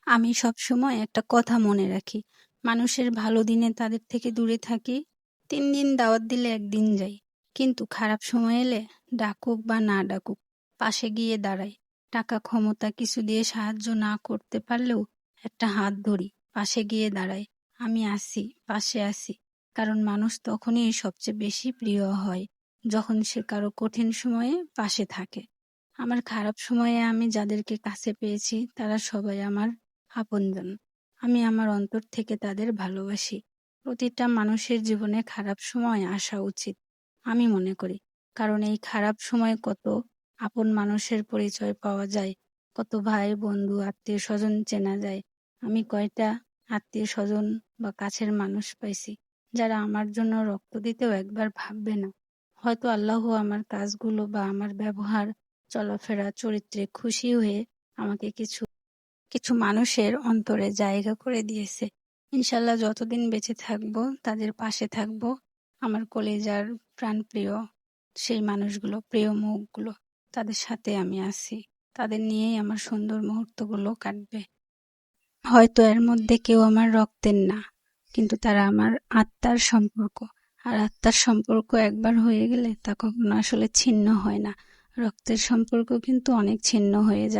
আমি সবসময় একটা কথা মনে রাখি, মানুষের ভালো দিনে তাদের থেকে দূরে থাকি। ৩ দিন দাওয়াত দিলে একদিন যাই, কিন্তু খারাপ সময় এলে ডাকুক বা না ডাকুক পাশে গিয়ে দাঁড়াই। টাকা ক্ষমতা কিছু দিয়ে সাহায্য না করতে পারলেও একটা হাত ধরি, পাশে গিয়ে দাঁড়াই। আমি আছি, পাশে আছি। কারণ মানুষ তখনই সবচেয়ে বেশি প্রিয় হয় যখন সে কারো কঠিন সময়ে পাশে থাকে। আমার খারাপ সময়ে আমি যাদেরকে কাছে পেয়েছি তারা সবাই আমার আপনজন। আমি আমার অন্তর থেকে তাদের ভালোবাসি। প্রতিটা মানুষের জীবনে খারাপ সময় আসা উচিত, আমি মনে করি। কারণ এই খারাপ সময়ে কত আপন মানুষের পরিচয় পাওয়া যায়, কত ভাই বন্ধু আত্মীয় স্বজন চেনা যায়। আমি কয়টা আত্মীয় স্বজন বা কাছের মানুষ পাইছি যারা আমার জন্য রক্ত দিতেও একবার ভাববে না। হয়তো আল্লাহ আমার কাজগুলো বা আমার ব্যবহার, চলাফেরা, চরিত্রে খুশি হয়ে আমাকে কিছু কিছু মানুষের অন্তরে জায়গা করে দিয়েছে। ইনশাল্লাহ যতদিন বেঁচে থাকবো তাদের পাশে থাকবো। আমার কলিজার প্রাণপ্রিয় সেই মানুষগুলো, প্রিয় মুখগুলো, তাদের সাথে আমি আছি। তাদের নিয়েই আমার সুন্দর মুহূর্তগুলো কাটবে। হয়তো এর মধ্যে কেউ আমার রক্তের না, কিন্তু তারা আমার আত্মার সম্পর্ক। আর আত্মার সম্পর্ক একবার হয়ে গেলে তা কখনো আসলে ছিন্ন হয় না। রক্তের সম্পর্ক কিন্তু অনেক ছিন্ন হয়ে যায়।